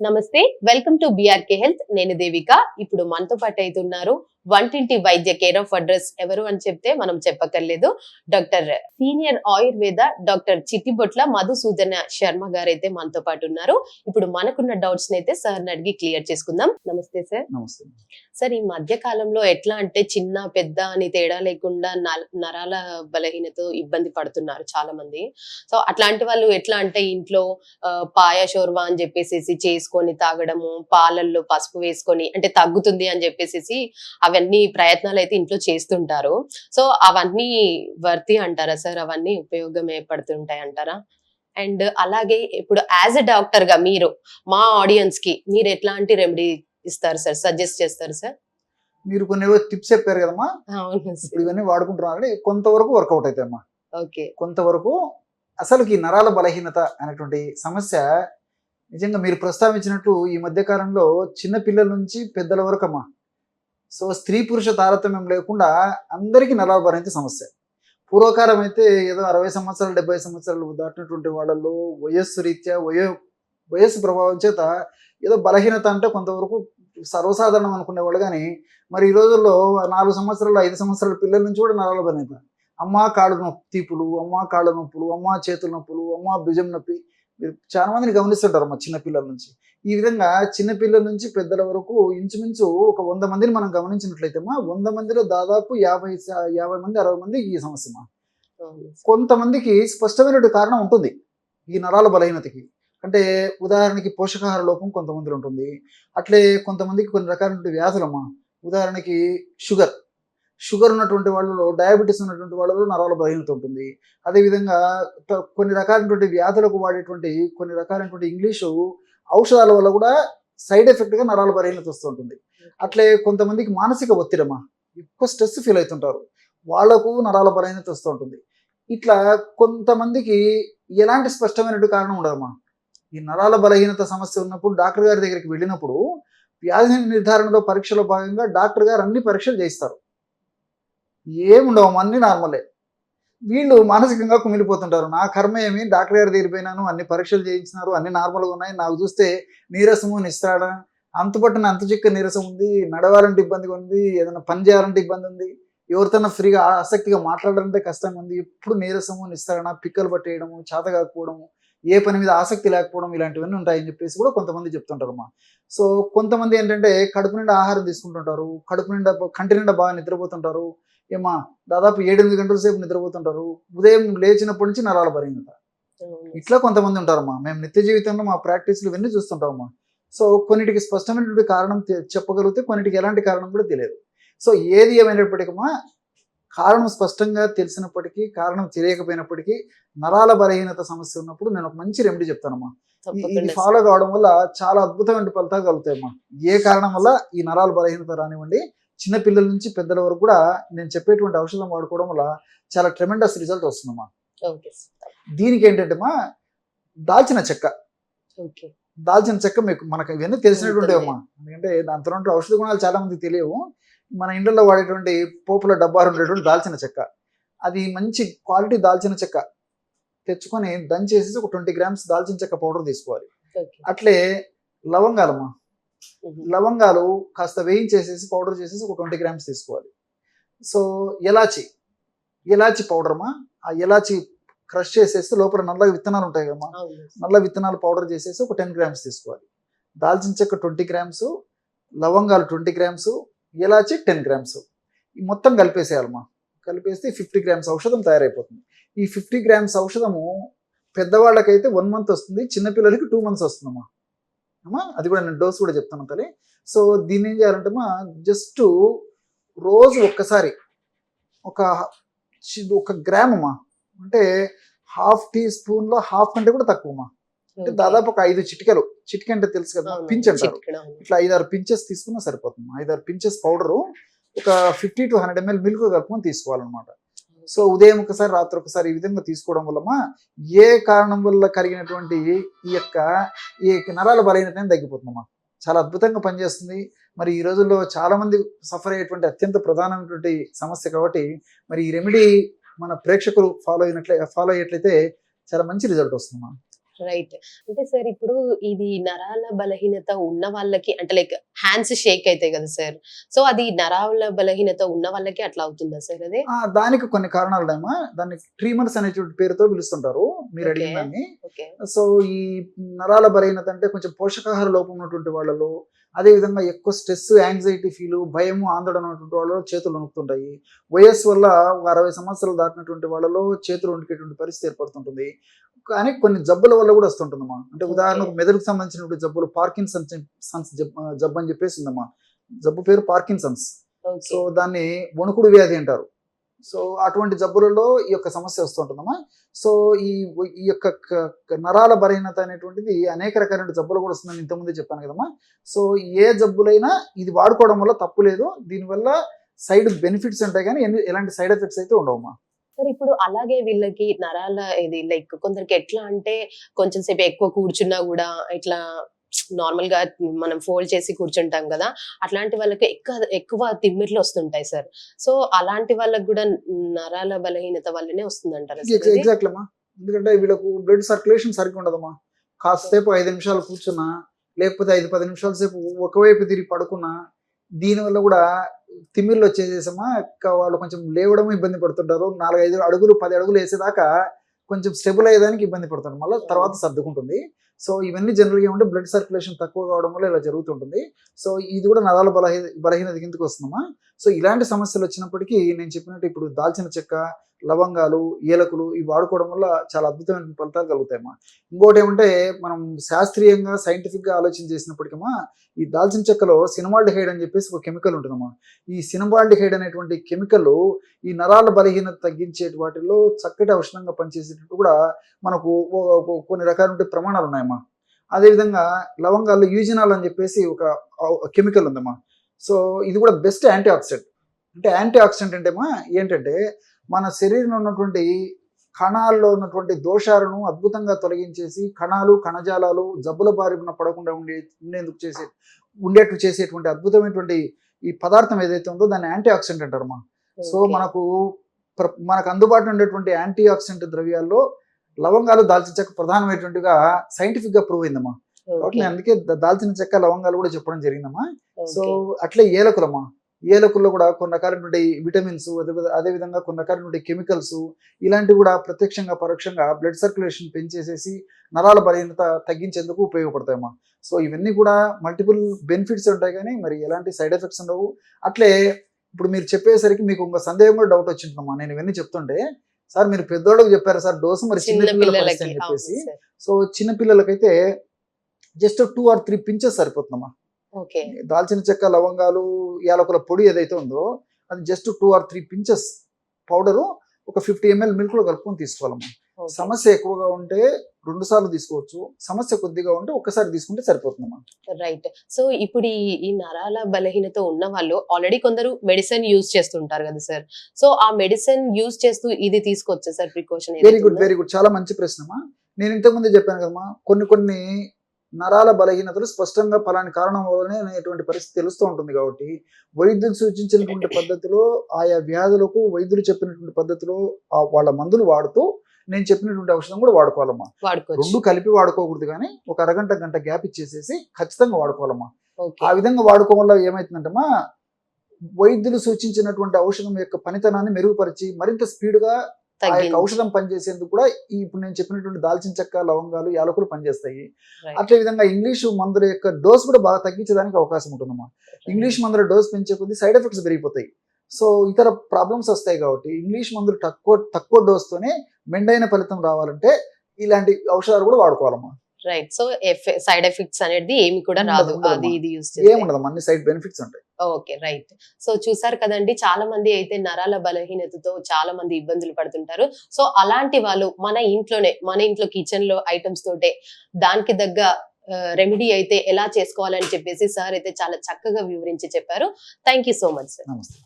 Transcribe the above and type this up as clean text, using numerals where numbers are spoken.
నమస్తే, welcome to BRK health. నేను దేవిక. ఇప్పుడు మనతో పాటు అయితే ఉన్నారు వంటింటి వైద్య కేర్ ఆఫ్ అడ్రస్. ఎవరు అని చెప్తే మనం చెప్పక్కర్లేదు, doctor senior Ayurveda doctor Chittibotla Madhusudana Sharma గారు అయితే మనతో పాటు ఉన్నారు. ఇప్పుడు మనకున్న డౌట్స్ అయితే సార్ అడిగి క్లియర్ చేసుకుందాం. నమస్తే సార్. నమస్తే. సార్, ఈ మధ్య కాలంలో ఎట్లా అంటే చిన్న పెద్ద అని తేడా లేకుండా నరాల బలహీనతో ఇబ్బంది పడుతున్నారు చాలా మంది. సో అట్లాంటి వాళ్ళు ఎట్లా అంటే ఇంట్లో పాయ షోర్వా అని చెప్పేసి చేసుకొని తాగడము, పాలల్లో పసుపు వేసుకొని అంటే తగ్గుతుంది అని చెప్పేసి అవన్నీ ప్రయత్నాలు అయితే ఇంట్లో చేస్తుంటారు. సో అవన్నీ వర్తి అంటారా సార్? అవన్నీ ఉపయోగమే పడుతుంటాయి అంటారా? అండ్ అలాగే ఇప్పుడు యాజ్ ఎ డాక్టర్ గా మీరు మా ఆడియన్స్ కి మీరు ఎట్లాంటి రెమెడీ ఇస్తారు సార్, సజెస్ట్ చేస్తారు సార్? మీరు కొన్ని టిప్స్ చెప్పారు కదమ్మా, అవును ఇప్పుడు సార్. ఇవన్నీ వాడుకుంటున్నారని కొంతవరకు వర్కౌట్ అవుతాయమ్మా. ఓకే. కొంతవరకు అసలుకి ఈ నరాల బలహీనత అనేటువంటి సమస్య నిజంగా మీరు ప్రస్తావించినట్టు ఈ మధ్య కాలంలో చిన్న పిల్లల నుంచి పెద్దల వరకు అమ్మా. సో స్త్రీ పురుష తారతమ్యం లేకుండా అందరికీ నరాల బలహీనత సమస్య. పూర్వకాలం అయితే ఏదో 60 సంవత్సరాలు 70 సంవత్సరాలు దాటినటువంటి వాళ్ళల్లో వయస్సు రీత్యా వయస్సు ప్రభావం చేత ఏదో బలహీనత అంటే కొంతవరకు సర్వసాధారణం అనుకునేవాళ్ళు. కానీ మరి ఈ రోజుల్లో 4 సంవత్సరాలు 5 సంవత్సరాల పిల్లల నుంచి కూడా నరాల బలహీనత. అమ్మ కాళ్ళు నొప్పి తీపులు, అమ్మ కాళ్ళ నొప్పులు, అమ్మ చేతుల నొప్పులు, అమ్మ భుజం నొప్పి. మీరు చాలా మందిని గమనిస్తుంటారు అమ్మ చిన్నపిల్లల నుంచి. ఈ విధంగా చిన్నపిల్లల నుంచి పెద్దల వరకు ఇంచుమించు ఒక 100 మందిని మనం గమనించినట్లయితే అమ్మా, 100 మందిలో దాదాపు 50 మంది 60 మంది ఈ సమస్య అమ్మా. కొంతమందికి స్పష్టమైనటువంటి కారణం ఉంటుంది ఈ నరాల బలహీనతకి. అంటే ఉదాహరణకి పోషకాహార లోపం కొంతమందిలో ఉంటుంది. అట్లే కొంతమందికి కొన్ని రకాలైన వ్యాధులమ్మా. ఉదాహరణకి షుగర్ ఉన్నటువంటి వాళ్ళలో, డయాబెటీస్ ఉన్నటువంటి వాళ్ళలో నరాల బలహీనత ఉంటుంది. అదేవిధంగా కొన్ని రకాలైనటువంటి వ్యాధులకు వాడేటువంటి కొన్ని రకాలైనటువంటి ఇంగ్లీషు ఔషధాల వల్ల కూడా సైడ్ ఎఫెక్ట్గా నరాల బలహీనత వస్తుంటుంది. అట్లే కొంతమందికి మానసిక ఒత్తిడమ్మా, ఎక్కువ స్ట్రెస్ ఫీల్ అవుతుంటారు, వాళ్లకు నరాల బలహీనత వస్తూ ఉంటుంది. ఇట్లా కొంతమందికి ఎలాంటి స్పష్టమైనటువంటి కారణం ఉండదమ్మా. ఈ నరాల బలహీనత సమస్య ఉన్నప్పుడు డాక్టర్ గారి దగ్గరికి వెళ్ళినప్పుడు వ్యాధి నిర్ధారణలో పరీక్షలో భాగంగా డాక్టర్ గారు అన్ని పరీక్షలు చేయిస్తారు. ఏముండవు, అన్నీ నార్మలే. వీళ్ళు మానసికంగా కుమిలిపోతుంటారు. నా కర్మ ఏమి, డాక్టర్ గారి దగ్గర పోయినాను, అన్ని పరీక్షలు చేయించినారు, అన్ని నార్మల్గా ఉన్నాయి, నాకు చూస్తే నీరసము నిస్త్రాడ, అంతుపట్టిన అంతు చిక్క నీరసం ఉంది, నడవాలంటే ఇబ్బందిగా ఉంది, ఏదైనా పని చేయాలంటే ఇబ్బంది ఉంది, ఎవరితోనా ఫ్రీగా ఆసక్తిగా మాట్లాడాలంటే కష్టంగా ఉంది, ఎప్పుడు నీరసము నిస్త్రాణ, పిక్కలు పట్టేయడము, చేత కాకపోవడము, ఏ పని మీద ఆసక్తి లేకపోవడం, ఇలాంటివన్నీ ఉంటాయని చెప్పేసి కూడా కొంతమంది చెప్తుంటారు అమ్మా. సో కొంతమంది ఏంటంటే కడుపు నిండా ఆహారం తీసుకుంటుంటారు, కంటి నిండా బాగా నిద్రపోతుంటారు. ఏమా దాదాపు 7-8 గంటల సేపు నిద్రపోతుంటారు, ఉదయం లేచినప్పటి నుంచి నరాల బలహీనత. ఇట్లా కొంతమంది ఉంటారమ్మా. మేము నిత్య జీవితంలో మా ప్రాక్టీస్లు ఇవన్నీ చూస్తుంటామమ్మా. సో కొన్నిటికి స్పష్టమైనటువంటి కారణం చెప్పగలిగితే, కొన్నిటికి ఎలాంటి కారణం కూడా తెలియదు. సో ఏది ఏమైనప్పటికమ్మా, కారణం స్పష్టంగా తెలిసినప్పటికీ, కారణం తెలియకపోయినప్పటికీ నరాల బలహీనత సమస్య ఉన్నప్పుడు నేను ఒక మంచి రెమెడీ చెప్తానమ్మా. ఇది ఫాలో కావడం వల్ల చాలా అద్భుతమైన ఫలితాలు కలుగుతాయమ్మా. ఏ కారణం వల్ల ఈ నరాల బలహీనత రానివ్వండి, చిన్న పిల్లల నుంచి పెద్దల వరకు కూడా నేను చెప్పేటువంటి ఔషధం వాడుకోవడం వల్ల చాలా ట్రెమెండస్ రిజల్ట్ వస్తుందమ్మా. దీనికి ఏంటంటేమా, దాల్చిన చెక్క. మనకు ఇవన్నీ తెలిసినటువంటి అమ్మా. ఎందుకంటే దాంతో ఔషధ గుణాలు చాలా మందికి తెలియవు. మన ఇంట్లో వాడేటువంటి పోపుల డబ్బాలు ఉండేటువంటి దాల్చిన చెక్క, అది మంచి క్వాలిటీ దాల్చిన చెక్క తెచ్చుకొని దంచేసి ఒక 20 గ్రామ్స్ దాల్చిన చెక్క పౌడర్ తీసుకోవాలి. అట్లే లవంగాలమ్మా, లవంగాలు కాస్త వేయించేసేసి పౌడర్ చేసేసి ఒక 20 గ్రామ్స్ తీసుకోవాలి. సో ఎలాచి పౌడర్ అమ్మా, ఆ ఎలాచి క్రష్ చేసేసి లోపల నల్ల విత్తనాలు ఉంటాయి కదమ్మా, నల్ల విత్తనాలు పౌడర్ చేసేసి ఒక 10 గ్రామ్స్ తీసుకోవాలి. దాల్చిన చెక్క 20 గ్రామ్స్, లవంగాలు 20 గ్రామ్స్, ఎలాచి 10 గ్రామ్స్, ఈ మొత్తం కలిపేసేయాలమ్మా. కలిపేస్తే 50 గ్రామ్స్ ఔషధం తయారైపోతుంది. ఈ 50 గ్రామ్స్ ఔషధము పెద్దవాళ్ళకైతే 1 మంత్ వస్తుంది, చిన్నపిల్లలకి 2 మంత్స్ వస్తుందమ్మా. అమ్మా అది కూడా నేను డోస్ కూడా చెప్తాను తల్లి. సో దీన్ని ఏం చేయాలంటే అమ్మా, జస్ట్ రోజు ఒక్కసారి ఒక గ్రామ్ అమ్మా, అంటే ½ టీ స్పూన్లో ½ కంటే కూడా తక్కువ అమ్మా. అంటే దాదాపు ఒక 5 చిటికెలు, చిటికె అంటే తెలుసు కదా, పించ్ అంటారు. ఇట్లా 5-6 పించెస్ తీసుకున్నా సరిపోతుంది. 5-6 పించెస్ పౌడరు ఒక 50 to 100 ml మిల్క్ కలుపుకొని తీసుకోవాలన్నమాట. సో ఉదయం ఒకసారి, రాత్రి ఒకసారి ఈ విధంగా తీసుకోవడం వల్ల ఏ కారణం వల్ల కలిగినటువంటి ఈ నరాల బలహీనత తగ్గిపోతుందమ్మా. చాలా అద్భుతంగా పనిచేస్తుంది. మరి ఈ రోజుల్లో చాలా మంది సఫర్ అయ్యేటువంటి అత్యంత ప్రధానమైనటువంటి సమస్య కాబట్టి మరి ఈ రెమెడీ మన ప్రేక్షకులు ఫాలో అయ్యేట్లయితే చాలా మంచి రిజల్ట్ వస్తుందమ్మా. రైట్. అంటే సార్ ఇప్పుడు ఇది నరాల బలహీనత ఉన్న వాళ్ళకి అంటే లైక్ హ్యాండ్స్ షేక్ అయితాయి కదా సార్. సో అది నరాల బలహీనత ఉన్న వాళ్ళకి అట్లా అవుతుందా సార్ అది? దానికి కొన్ని కారణాలున్నాయమ్మా. దాన్ని ట్రీమర్స్ అనేటువంటి పేరుతో పిలుస్తుంటారు మీరు ఓకే. అడిగిన దాన్ని. ఓకే. సో, ఈ నరాల బలహీనత అంటే కొంచెం పోషకాహార లోపం ఉన్నటువంటి వాళ్ళలో, అదే విధంగా ఎక్కువ స్ట్రెస్, యాంగ్జైటీ ఫీలు, భయము, ఆందోళన ఉన్నటువంటి వాళ్ళలో చేతులు వణుకుతుంటాయి. వయస్సు వల్ల ఒక 60 సంవత్సరాలు దాటినటువంటి వాళ్ళలో చేతులు వణికేటువంటి పరిస్థితి ఏర్పడుతుంటుంది. కానీ కొన్ని జబ్బుల వల్ల కూడా వస్తుంటుందమ్మా. అంటే ఓకే. ఉదాహరణకు మెదడుకు సంబంధించినటువంటి జబ్బులు సన్స్ జబ్బు అని చెప్పేసి ఉందమ్మా. జబ్బు పేరు పార్కిన్సన్స్. ఓకే. సో, దాన్ని వణుకుడు వ్యాధి అంటారు. సో, అటువంటి జబ్బులలో ఈ యొక్క సమస్య వస్తుంటుందమ్మా. సో, ఈ ఈ యొక్క నరాల బలహీనత అనేటువంటిది అనేక రకాలైన జబ్బులు కూడా వస్తుందని ఇంతకుముందే చెప్పాను కదమ్మా. సో, ఏ జబ్బులైనా ఇది వాడుకోవడం వల్ల తప్పు లేదు. దీనివల్ల సైడ్ బెనిఫిట్స్ ఉంటాయి కానీ ఎలాంటి సైడ్ ఎఫెక్ట్స్ అయితే ఉండవమ్మా. సార్ ఇప్పుడు అలాగే వీళ్ళకి నరాల ఇది లైక్ కొందరికి ఎట్లా అంటే కొంచెం సేపు ఎక్కువ కూర్చున్నా గూడా ఇట్లా నార్మల్‌గా మనం ఫోల్డ్ చేసి కూర్చుంటాం గదా! అట్లాంటి వాళ్ళకి ఎక్కువ తిమ్మిర్లు వస్తుంటాయి సార్. సో, అలాంటి వాళ్ళకి గూడా నరాల బలహీనత వల్లనే వస్తుందంటారా సార్ ఇది? ఎగ్జాక్ట్లీ అమ్మా. ఎందుకంటే వీళ్ళకు బ్లడ్ సర్క్యులేషన్ సరిగ్గా ఉండదమ్మా. కాసేపు 5 నిమిషాలు కూర్చున్నా, లేకపోతే 5, 10 నిమిషాల సేపు ఒకవైపు తిరిగి పడుకున్నా, దీనివల్ల కూడా తిమ్మిర్లు వచ్చేసేసమ్మా. వాళ్ళు కొంచెం లేవడం ఇబ్బంది పడుతుంటారు. 4, 5 అడుగులు 10 అడుగులు వేసేదాకా కొంచెం స్టెబుల్ అయ్యేదానికి ఇబ్బంది పడుతుంటారు. మళ్ళీ తర్వాత సర్దుకుంటుంది. సో, ఇవన్నీ జనరల్‌గా ఏమంటే బ్లడ్ సర్క్యులేషన్ తక్కువ కావడం వల్ల ఇలా జరుగుతుంటుంది. సో, ఇది కూడా నరాల బలహీనత కిందకి వస్తుందమ్మా. సో, ఇలాంటి సమస్యలు వచ్చినప్పటికీ నేను చెప్పినట్టు ఇప్పుడు దాల్చిన చెక్క, లవంగాలు, ఏలకులు ఇవి వాడుకోవడం వల్ల చాలా అద్భుతమైన ఫలితాలు కలుగుతాయమ్మా. ఇంకోటి ఏమంటే మనం శాస్త్రీయంగా, సైంటిఫిక్‌గా ఆలోచన చేసినప్పటికమ్మా, ఈ దాల్చిన చెక్కలో సినమాల్డిహైడ్ అని చెప్పేసి ఒక కెమికల్ ఉంటుందమ్మా. ఈ సినమాల్డిహైడ్ అనేటువంటి కెమికల్ ఈ నరాల బలహీనత తగ్గించే వాటిల్లో చక్కటి ఔషధంగా పనిచేసేటట్టు కూడా మనకు కొన్ని రకాల ప్రమాణాలు ఉన్నాయమ్మా. అదేవిధంగా లవంగాల్లో యూజినాల్ అని చెప్పేసి ఒక కెమికల్ ఉందమ్మా. సో, ఇది కూడా బెస్ట్ యాంటీ ఆక్సిడెంట్. అంటే యాంటీ ఆక్సిడెంట్ అంటేమా ఏంటంటే మన శరీరంలో ఉన్నటువంటి కణాల్లో ఉన్నటువంటి దోషాలను అద్భుతంగా తొలగించేసి కణాలు, కణజాలాలు జబ్బుల బారిన పడకుండా ఉండేట్టు చేసేటువంటి అద్భుతమైనటువంటి ఈ పదార్థం ఏదైతే ఉందో దాన్ని యాంటీ ఆక్సిడెంట్ అంటారమ్మా. So, okay. మనకు అందుబాటులో ఉండేటువంటి యాంటీ ఆక్సిడెంట్ ద్రవ్యాల్లో లవంగాలు, దాల్చిన చెక్క ప్రధానమైనటువంటిగా సైంటిఫిక్‌గా ప్రూవ్ అయిందమ్మా. కాబట్టి ఓకే. నేను అందుకే దాల్చిన చెక్క, లవంగాలు కూడా చెప్పడం జరిగిందమ్మా. So, okay. అట్లే ఏలకులమ్మా. ఏలకుల్లో కూడా కొన్ని రకాలైనటువంటి విటమిన్స్, అదేవిధంగా కొన్ని రకాలైనటువంటి కెమికల్స్ ఇలాంటివి కూడా ప్రత్యక్షంగా, పరోక్షంగా బ్లడ్ సర్క్యులేషన్ పెంచేసేసి నరాల బలహీనత తగ్గించేందుకు ఉపయోగపడతాయమ్మా. సో, ఇవన్నీ కూడా మల్టిపుల్ బెనిఫిట్స్ ఉంటాయి కానీ మరి ఎలాంటి సైడ్ ఎఫెక్ట్స్ ఉండవు. అట్లే ఇప్పుడు మీరు చెప్పేసరికి మీకు ఇంకో సందేహం కూడా డౌట్ వచ్చిందమ్మా. నేను ఇవన్నీ చెప్తుంటే, సార్ మీరు పెద్దోళ్ళకి చెప్పారు సార్ డోసు, మరి చిన్న చిన్న పిల్లల పరిస్థితి పిల్లలకి అని అవును చెప్పేసి. సార్. సో, చిన్న పిల్లలకైతే జస్ట్ 2 or 3 పించెస్ సరిపోతుందమ్మా. ఓకే. దాల్చిన చెక్క, లవంగాలు, యాలకుల పొడి ఏదైతే ఉందో అది జస్ట్ 2 or 3 పించెస్ పౌడరు ఒక 50 ml మిల్క్లో కలుపుకొని తీసుకోవాలమ్మా. ఓకే. సమస్య ఎక్కువగా ఉంటే 2 సార్లు తీసుకోవచ్చు. సమస్య కొద్దిగా ఉంటే ఒక్కసారి తీసుకుంటే సరిపోతుందమ్మా. రైట్. సో, ఇప్పుడు ఈ నరాల బలహీనత ఉన్న వాళ్ళు ఆల్రెడీ కొందరు మెడిసిన్ యూజ్ చేస్తుంటారు కదా సార్. సో, ఆ మెడిసిన్ యూజ్ చేస్తూ ఇది తీసుకోవచ్చా సార్ ప్రికాషన్ వెరీ ఏదైతే గుడ్, ఉందో? Very good. చాలా మంచి ప్రశ్నమ్మా. నేను ఇంతకుముందే చెప్పాను కదమ్మా, కొన్ని నరాల బలహీనతలు స్పష్టంగా ఫలాని కారణం వల్లనే అనేటువంటి పరిస్థితి తెలుస్తూ ఉంటుంది కాబట్టి వైద్యులు సూచించినటువంటి పద్ధతిలో ఆయా వ్యాధులకు వైద్యులు చెప్పినటువంటి పద్ధతిలో వాళ్ళ మందులు వాడుతూ నేను చెప్పినటువంటి ఔషధం కూడా వాడుకోవాలమ్మా. వాడుకోవచ్చు. 2 కలిపి వాడుకోకూడదు కానీ ఒక అరగంట, గంట గ్యాప్ ఇచ్చేసేసి ఖచ్చితంగా వాడుకోవాలమ్మా. ఓకే. ఆ విధంగా వాడుకోవడం వల్ల ఏమవుతుందంటమ్మా, వైద్యులు సూచించినటువంటి ఔషధం యొక్క పనితనాన్ని మెరుగుపరిచి మరింత స్పీడ్గా ఆ యొక్క ఔషధం పనిచేసేందుకు కూడా ఇప్పుడు నేను చెప్పినటువంటి దాల్చిన చెక్క, లవంగాలు, యాలకులు పనిచేస్తాయి. అట్లే విధంగా ఇంగ్లీషు మందుల యొక్క డోస్ కూడా బాగా తగ్గించడానికి అవకాశం ఉంటుందమ్మా. ఇంగ్లీష్ మందుల డోస్ పెంచే కొద్దీ సైడ్ ఎఫెక్ట్స్ పెరిగిపోతాయి. సో, ఇతర ప్రాబ్లమ్స్ వస్తాయి కాబట్టి ఇంగ్లీష్ మందులు తక్కువ డోస్తోనే మెండైన ఫలితం రావాలంటే ఇలాంటి ఔషధాలు కూడా వాడుకోవాలమ్మా. రైట్. సో, సైడ్ ఎఫెక్ట్స్ అనేది ఏమి కూడా రాదు. అది ఇది యూజ్ చేస్తే. ఏముండదమ్మా, అన్ని సైడ్ బెనిఫిట్స్ ఉంటాయి. ఓకే. రైట్. సో, చూసారు కదండి చాలా మంది అయితే నరాల బలహీనతతో చాలా మంది ఇబ్బందులు పడుతుంటారు. సో, అలాంటి వాళ్ళు మన ఇంట్లో కిచెన్ లో ఐటమ్స్ తోటే దానికి తగ్గ రెమెడీ అయితే ఎలా చేసుకోవాలని చెప్పేసి సార్ అయితే చాలా చక్కగా వివరించి చెప్పారు. Thank you so much sir. నమస్తే.